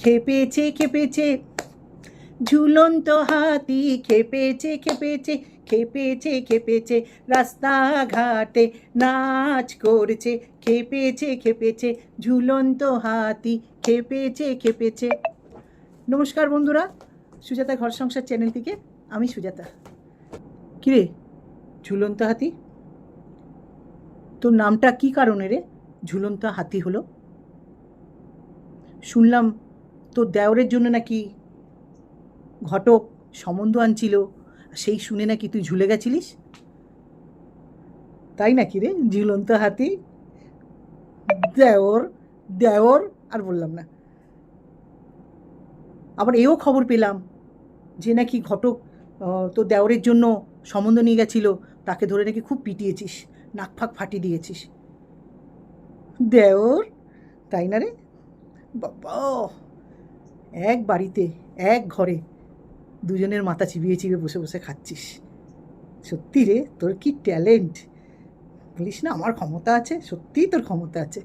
খেপেছে খেপেছে ঝুলন্ত হাতি, খেপেছে খেপেছে খেপেছে খেপেছে রাস্তাঘাটে নাচ করছে। খেপেছে খেপেছে ঝুলন্ত হাতি, খেপেছে খেপেছে। নমস্কার বন্ধুরা, সুজাতা ঘর সংসার চ্যানেল থেকে আমি সুজাতা। কিরে ঝুলন্ত হাতি, তোর নামটা কি কারণে রে ঝুলন্ত হাতি হলো? শুনলাম তোর দেওরের জন্য নাকি ঘটক সম্বন্ধ আনছিল, সেই শুনে নাকি তুই ঝুলে গেছিলিস, তাই নাকি রে ঝুলন্ত হাতি? দেওর দেওর আর বললাম না। আবার এও খবর পেলাম যে নাকি ঘটক তোর দেওরের জন্য সম্বন্ধ নিয়ে গেছিল, তাকে ধরে নাকি খুব পিটিয়েছিস, নাক ফাঁক ফাটিয়ে দিয়েছিস। দেওর, তাই না রে বাবা? এক বাড়িতে এক ঘরে দুজনের মাথা চিবিয়ে চিবিয়ে বসে বসে খাচ্ছিস। সত্যি রে, তোর কি ট্যালেন্ট! বলিস না আমার ক্ষমতা আছে, সত্যিই তোর ক্ষমতা আছে,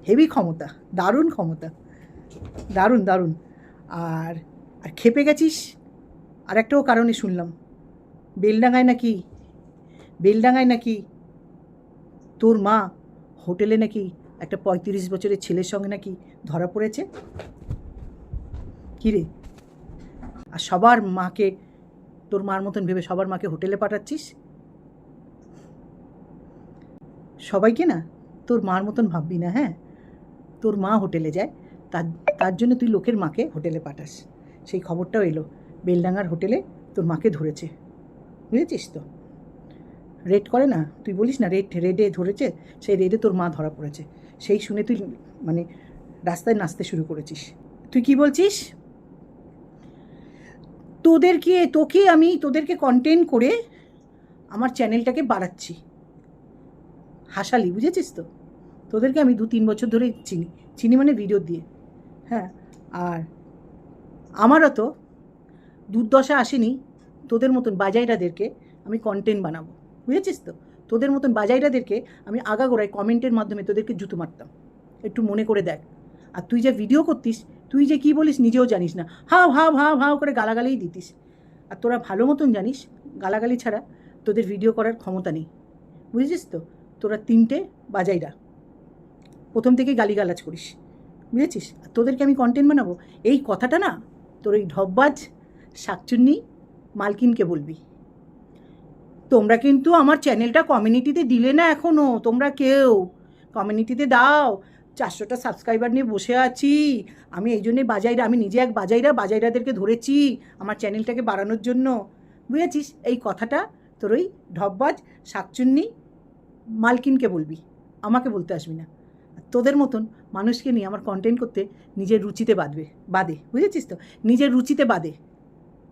হেভি ক্ষমতা, দারুণ ক্ষমতা, দারুণ দারুণ। আর আর খেপে গেছিস আর একটাও কারণে শুনলাম, বেলডাঙায় নাকি তোর মা হোটেলে নাকি একটা 35 বছরের ছেলের সঙ্গে নাকি ধরা পড়েছে। কী রে, আর সবার মাকে তোর মার মতন ভেবে সবার মাকে হোটেলে পাঠাচ্ছিস? সবাইকে না, তোর মার মতন ভাববি না। হ্যাঁ, তোর মা হোটেলে যায়, তার জন্য তুই লোকের মাকে হোটেলে পাঠাস। সেই খবরটাও এলো, বেলডাঙ্গার হোটেলে তোর মাকে ধরেছে, বুঝেছিস তো? রেড করে না, তুই বলিস না রেডে ধরেছে, সেই রেডে তোর মা ধরা পড়েছে। সেই শুনে তুই মানে রাস্তায় নাচতে শুরু করেছিস। তুই কি বলছিস? তোদেরকে কন্টেন্ট করে আমার চ্যানেলটাকে বাড়াচ্ছি, হাসালি, বুঝেছিস তো? তোদেরকে আমি 2-3 বছর ধরে চিনি মানে ভিডিও দিয়ে। হ্যাঁ, আর আমারও তো দুর্দশা আসেনি তোদের মতন বাজাইরাদেরকে আমি কন্টেন্ট বানাবো, বুঝেছিস তো? তোদের মতন বাজাইরাদেরকে আমি আগাগোড়ায় কমেন্টের মাধ্যমে তোদেরকে জুতো মারতাম, একটু মনে করে দেখ। আর তুই যে ভিডিও করতিস, তুই যে কী বলিস নিজেও জানিস না, হাও হাও হাও হাও করে গালাগালিই দিতিস। আর তোরা ভালো মতন জানিস গালাগালি ছাড়া তোদের ভিডিও করার ক্ষমতা নেই, বুঝেছিস তো? তোরা 3টে বাজাইরা, প্রথম থেকেই গালিগালাজ করিস, বুঝেছিস? আর তোদেরকে আমি কন্টেন্ট বানাবো, এই কথাটা না তোর ওই ঢপবাজ শাকচুন্নি মালকিনকে বলবি। তোমরা কিন্তু আমার চ্যানেলটা কমিউনিটিতে দিলে না এখনও, তোমরা কেউ কমিউনিটিতে দাও। 400টা সাবস্ক্রাইবার নিয়ে বসে আছি আমি, এই জন্যে আমি নিজে এক বাজাইরাদেরকে ধরেছি আমার চ্যানেলটাকে বাড়ানোর জন্য, বুঝেছিস? এই কথাটা তোর ওই ঢপবাজ শাকচুন্নি মালকিনকে বলবি, আমাকে বলতে আসবি না। তোদের মতন মানুষকে নিয়ে আমার কন্টেন্ট করতে নিজের রুচিতে বাদে, বুঝেছিস তো? নিজের রুচিতে বাদে,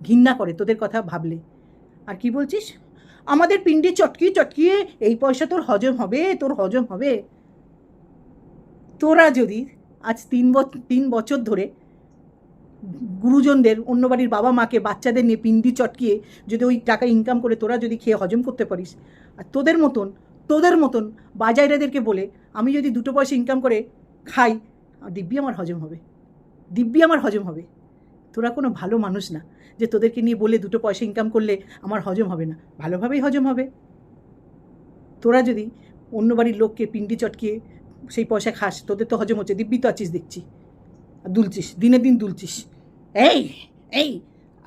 ঘৃণা করে তোদের কথা ভাবলে। আর কি বলছিস? আমাদের পিন্ডি চটকিয়ে এই পয়সা তোর হজম হবে। তোরা যদি আজ 3 বছর ধরে গুরুজনদের, অন্য বাড়ির বাবা মাকে, বাচ্চাদের নিয়ে পিন্ডি চটকিয়ে যদি ওই টাকা ইনকাম করে তোরা যদি খেয়ে হজম করতে পারিস, আর তোদের মতন বাজাইরাদেরকে বলে আমি যদি 2 পয়সা ইনকাম করে খাই, দিব্যি আমার হজম হবে। তোরা কোনো ভালো মানুষ না যে তোদেরকে নিয়ে বলে 2 পয়সা ইনকাম করলে আমার হজম হবে না, ভালোভাবেই হজম হবে। তোরা যদি অন্য বাড়ির লোককে পিন্ডি চটকিয়ে সেই পয়সা খাস, তোদের তো হজম হচ্ছে, দিব্যি তো আছিস দেখছি, আর দুলছিস, দিনে দিন দুলছিস। এই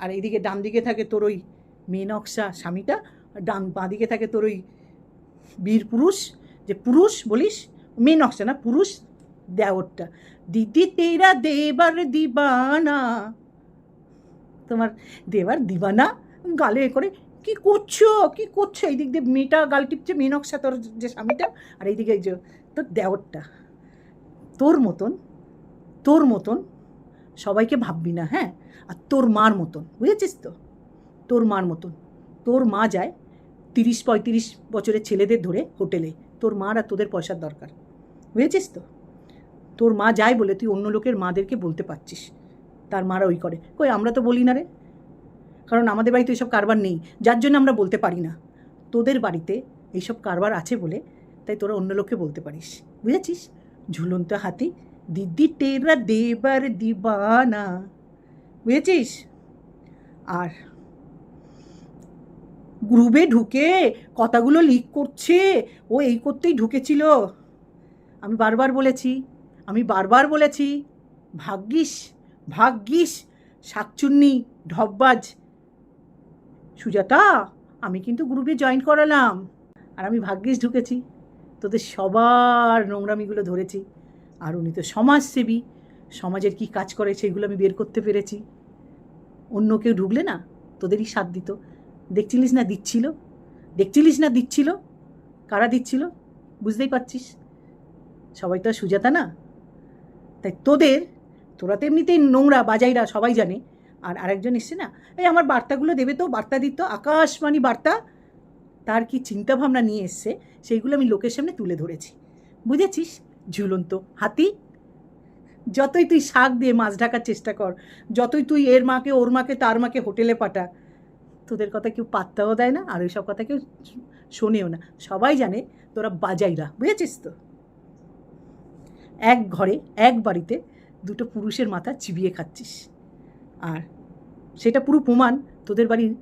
আর এইদিকে ডান দিকে থাকে তোর ওই মেনক্সা স্বামীটা, আর বাঁ দিকে থাকে তোর ওই বীর পুরুষ, যে পুরুষ বলিস, মেনক্সা না, পুরুষ দেওরটা। দিদি তেরা দেবার দিবানা, তোমার দেবার দিবানা গালে করে কি করছো এই দিক দিয়ে মেয়েটা গাল টিপছে, মেনক্সা তোর যে স্বামীটা, আর এইদিকে যে তোর দেওরটা। তোর মতন সবাইকে ভাববি না, হ্যাঁ? আর তোর মার মতন, বুঝেছিস তো? তোর মা যায় 30-35 বছরের ছেলেদের ধরে হোটেলে, তোর মার আর তোদের পয়সার দরকার, বুঝেছিস তো? তোর মা যায় বলে তুই অন্য লোকের মাদেরকে বলতে পারছিস তার মারা ওই করে। কই, আমরা তো বলি না রে, কারণ আমাদের বাড়িতে এইসব কারবার নেই, যার জন্য আমরা বলতে পারি না। তোদের বাড়িতে এইসব কারবার আছে বলে তাই তোরা অন্য লোককে বলতে পারিস, বুঝেছিস? ঝুলন্ত হাতি, দিদি টেরা দেবার দিবানা, বুঝেছিস? আর গ্রুপে ঢুকে কথাগুলো লিক করছে, ও এই করতেই ঢুকেছিল। আমি বারবার বলেছি ভাগ্যিস ভাগ্যিস শাকচুন্নি ঢপবাজ সুজাতা, আমি কিন্তু গ্রুপে জয়েন করালাম, আর আমি ভাগ্যিস ঢুকেছি, তোদের সবার নোংরামিগুলো ধরেছি। আর উনি তো সমাজসেবী, সমাজের কি কাজ করে সেগুলো আমি বের করতে পেরেছি। অন্য কেউ ঢুকলে না তোদেরই সাথ দিত। দেখছিলিস না দিচ্ছিল, কারা দিচ্ছিল বুঝতেই পারছিস, সবাই তো আর সুজাতা না। তাই তোরা তো এমনিতেই নোংরা বাজাইরা, সবাই জানে। আর আরেকজন এসছে না, এই আমার বার্তাগুলো দেবে তো, বার্তা দিত, আকাশবাণী বার্তা, তার কি চিন্তাভাবনা নিয়ে এসছে সেইগুলো আমি লোকের সামনে তুলে ধরেছি, বুঝেছিস? ঝুলন্ত হাতি, যতই তুই শাক দিয়ে মাছ ঢাকার চেষ্টা কর, যতই তুই এর মাকে ওর মাকে তার মাকে হোটেলে পাঠা, তোদের কথা কেউ পাত্তাও দেয় না, আর ওই সব কথা কেউ শোনেও না। সবাই জানে তোরা বাজাইরা, বুঝেছিস তো? এক ঘরে এক বাড়িতে দুটো পুরুষের মাথা চিবিয়ে খাচ্ছিস। আর সেটা পুরো প্রমাণ তোদের বাড়ির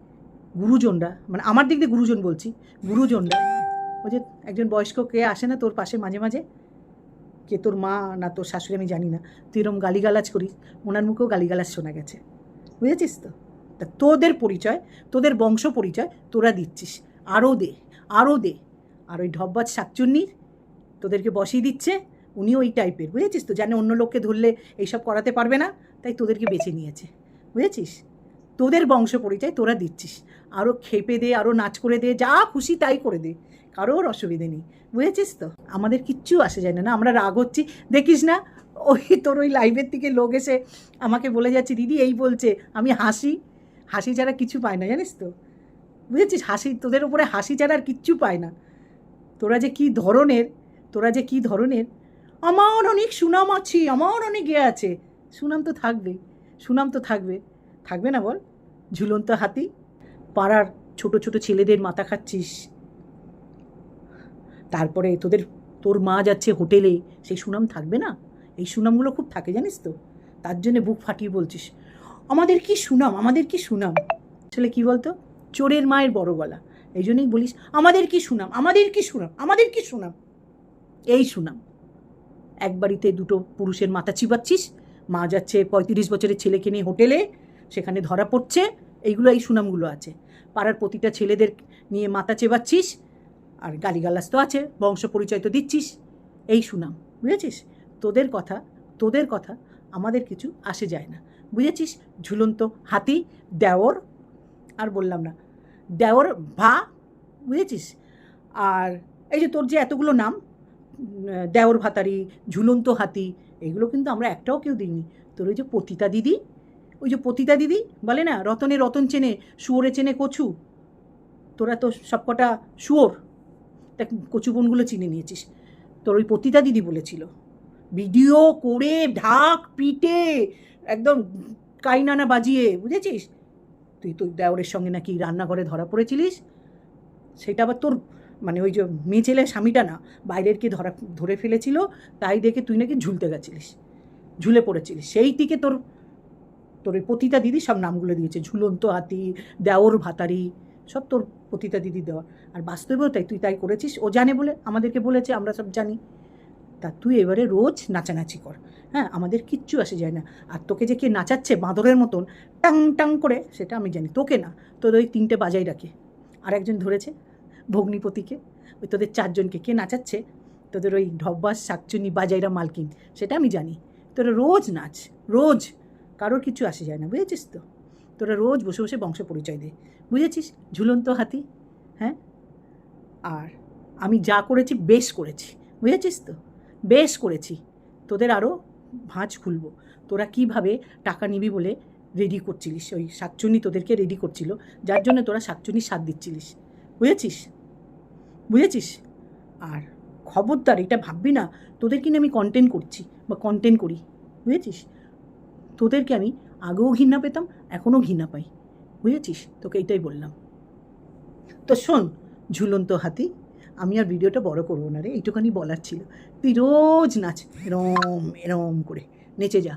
গুরুজনরা, মানে আমার দিক দিয়ে গুরুজন বলছি, গুরুজনরা, ওই যে একজন বয়স্ক কে আসে না তোর পাশে মাঝে মাঝে, কে তোর মা না তোর শাশুড়ি আমি জানি না, তুই এরম গালিগালাজ করিস, ওনার মুখেও গালিগালাজ শোনা গেছে, বুঝেছিস তো? তা তোদের পরিচয়, তোদের বংশ পরিচয় তোরা দিচ্ছিস, আরও দে। আর ওই ঢপবাজ শাকচুন্নির তোদেরকে বসিয়ে দিচ্ছে, উনিও ওই টাইপের, বুঝেছিস তো? জানে অন্য লোককে ধরলে এইসব করাতে পারবে না, তাই তোদেরকে বেছে নিয়েছে, বুঝেছিস? তোদের বংশ পরিচয় তোরা দিচ্ছিস, আরও খেপে দে, আরও নাচ করে দে, যা খুশি তাই করে দে, কারোর অসুবিধে নেই, বুঝেছিস তো? আমাদের কিচ্ছু আসে যায় না, আমরা রাগ হচ্ছি দেখিস না, তোর ওই লাইভের থেকে লোক এসে আমাকে বলে যাচ্ছে দিদি এই বলছে, আমি হাসি ছাড়া কিছু পায় না, জানিস তো? বুঝেছিস? তোদের উপরে হাসি ছাড়া আর কিচ্ছু পায় না। তোরা যে কি ধরনের, আমার অনেক সুনাম আছে, আমার অনেক আছে, সুনাম তো থাকবে না বল? ঝুলন্ত হাতি, পাড়ার ছোট ছোট ছেলেদের মাথা খাচ্ছিস, তারপরে তোর মা যাচ্ছে হোটেলে, সেই সুনাম থাকবে না? এই সুনামগুলো খুব থাকে, জানিস তো? তার জন্যে বুক ফাটিয়ে বলছিস আমাদের কি সুনাম। আসলে কি বলতো, চোরের মায়ের বড় গলা, এই জন্যই বলিস আমাদের কি সুনাম। এই সুনাম, এক বাড়িতে দুটো পুরুষের মাথা চিবাচ্ছিস, মা যাচ্ছে 35 বছরের ছেলেকে নিয়ে হোটেলে, সেখানে ধরা পড়ছে, এই সুনামগুলো আছে। পাড়ার প্রতিটা ছেলেদের নিয়ে মাথা চেবাচ্ছিস, আর গালিগালাজ তো আছে, বংশ পরিচয় তো দিচ্ছিস, এই সুনাম, বুঝেছিস? তোদের কথা আমাদের কিছু আসে যায় না, বুঝেছিস? ঝুলন্ত হাতি, দেওর, আর বললাম না, দেওর ভা, বুঝেছিস? আর এই যে তোর যে এতগুলো নাম, দেওর ভাতারি, ঝুলন্ত হাতি, এগুলো কিন্তু আমরা একটাও কেউ দিইনি। তোর ওই যে পতিতা দিদি বলে না, রতনে রতন চেনে, শুয়োরে চেনে কচু, তোরা তো সবকটা শুয়োর, তা কচু বোনগুলো চিনে নিয়েছিস। তোর ওই পতিতা দিদি বলেছিল, ভিডিও করে ঢাক পিটে একদম কাইনানা বাজিয়ে, বুঝেছিস? তুই দেওরের সঙ্গে নাকি রান্নাঘরে ধরা পড়েছিলিস, সেটা আবার তোর মানে ওই যে মেয়ে ছেলে স্বামীটা না, বাইরের কে ধরে ফেলেছিল, তাই দেখে তুই নাকি ঝুলে পড়েছিলিস, সেই থেকে তোর ওই পতিতা দিদি সব নামগুলো দিয়েছে, ঝুলন্ত হাতি, দেওর ভাতারি, সব তোর পতিতা দিদি দেওয়া। আর বাস্তবেও তুই তাই করেছিস, ও জানে বলে আমাদেরকে বলেছে, আমরা সব জানি। তা তুই এবারে রোজ নাচানাচি কর, হ্যাঁ, আমাদের কিচ্ছু আসে যায় না। আর তোকে যে কে নাচাচ্ছে বাঁদরের মতন টাং টাং করে, সেটা আমি জানি, তোকে না, তোর ওই 3টে বাজাই রাখে, আর একজন ধরেছে ভগ্নিপতিকে, ওই তোদের 4জনকে কে নাচাচ্ছে, তোদের ওই ঢব্বাস শাকচুনি বাজাইরা মালকিন, সেটা আমি জানি। তোরা রোজ নাচ, রোজ, কারোর কিছু আসে যায় না, বুঝেছিস তো? তোরা রোজ বসে বসে বংশ পরিচয় দে, বুঝেছিস? ঝুলন্ত হাতি, হ্যাঁ। আর আমি যা করেছি বেশ করেছি, বুঝেছিস তো? বেশ করেছি, তোদের আরও ভাঁজ খুলব। তোরা কীভাবে টাকা নিবি বলে রেডি করছিলিস, ওই শাকচুনি তোদেরকে রেডি করছিল, যার জন্য তোরা শাকচুনির স্বাদ দিচ্ছিলিস, বুঝেছিস? আর খবরদার এটা ভাববি না তোদের কিনে আমি কন্টেন্ট করছি বা কন্টেন্ট করি, বুঝেছিস? তোদেরকে আমি আগেও ঘৃণা পেতাম, এখনও ঘৃণা পাই, বুঝেছিস? তোকে এইটাই বললাম। তো শোন ঝুলন্ত হাতি, আমি আর ভিডিওটা বড় করবো না রে, এইটুখানি বলার ছিল। তুই রোজ নাচ, এরম এরম করে নেচে যা।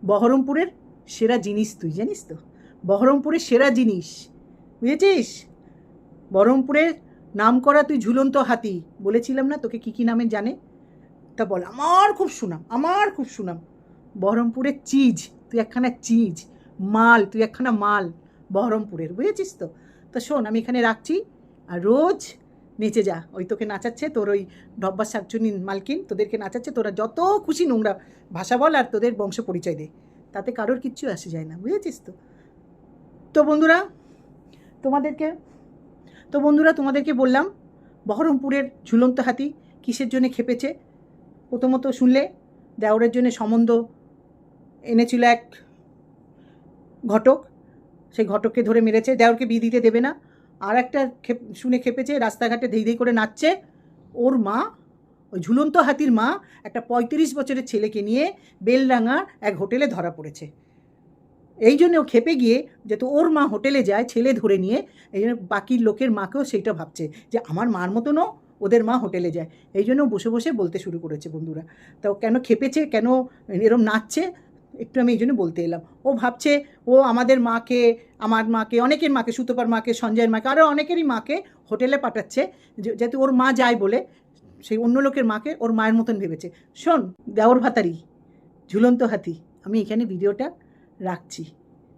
বহরমপুরের সেরা জিনিস তুই জানিস তো, বহরমপুরের সেরা জিনিস, বুঝেছিস? বহরমপুরের নাম করা তুই ঝুলন্ত হাতি। বলেছিলাম না তোকে কী কী নামে জানে? তা বল। আমার খুব সুনাম। বহরমপুরের চিজ, তুই একখানা চিজ, মাল, তুই একখানা মাল বহরমপুরের, বুঝেছিস তো? তা শোন, আমি এখানে রাখছি, আর রোজ নেচে যা। ওই তোকে নাচাচ্ছে তোর ওই ডব্বা শাকচুনি মালকিন, তোদেরকে নাচাচ্ছে, তোরা যত খুশি নোংরা ভাষা বল আর তোদের বংশ পরিচয় দে, তাতে কারোর কিচ্ছু আসে যায় না, বুঝেছিস তো? তো বন্ধুরা তোমাদেরকে বললাম বহরমপুরের ঝুলন্ত হাতি কিসের জন্য খেপেছে। প্রথমত শুনলে, দেওরের জন্য সম্বন্ধ এনেছিল এক ঘটক, সেই ঘটককে ধরে মেরেছে, দেওরকে বিয়ে দিতে দেবে না। আর একটা শুনে খেপেছে, রাস্তাঘাটে ধেই ধেই করে নাচছে। ওর মা, ওই ঝুলন্ত হাতির মা, একটা 35 বছরের ছেলেকে নিয়ে বেলডাঙার এক হোটেলে ধরা পড়েছে। এই জন্য ও খেপে গিয়ে, যেহেতু ওর মা হোটেলে যায় ছেলে ধরে নিয়ে, এই জন্য বাকি লোকের মাকেও সেইটা ভাবছে যে আমার মার মতনও ওদের মা হোটেলে যায়। এই জন্য বসে বসে বলতে শুরু করেছে বন্ধুরা। তো কেন খেপেছে, কেন এরম নাচছে, একটু আমি এই জন্য বলতে এলাম। ও ভাবছে ও আমাদের মাকে, আমার মাকে, অনেকের মাকে, সুতপার মাকে, সঞ্জয়ের মাকে, আরও অনেকেরই মাকে হোটেলে পাঠাচ্ছে, যেহেতু ওর মা যায় বলে সেই অন্য লোকের মাকে ওর মায়ের মতন ভেবেছে। শোন দেওর ভাতারি ঝুলন্ত হাতি, আমি এখানে ভিডিওটা রাখছি,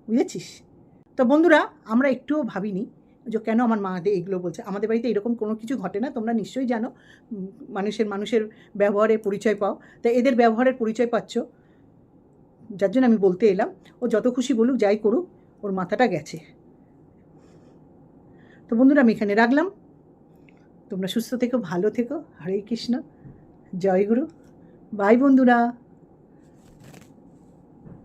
বুঝেছিস? তো বন্ধুরা, আমরা একটুও ভাবিনি যে কেন আমার মা এইগুলো বলছে। আমাদের বাড়িতে এরকম কোনো কিছু ঘটে না, তোমরা নিশ্চয়ই জানো। মানুষের ব্যবহারে পরিচয় পাও, তাই এদের ব্যবহারের পরিচয় পাচ্ছ, যার জন্য আমি বলতে এলাম। ও যত খুশি বলুক, যাই করুক, ওর মাথাটা গেছে। তো বন্ধুরা, আমি এখানে রাখলাম। তোমরা সুস্থ থেকো, ভালো থেকো। হরে কৃষ্ণ, জয় গুরু, বাই বন্ধুরা।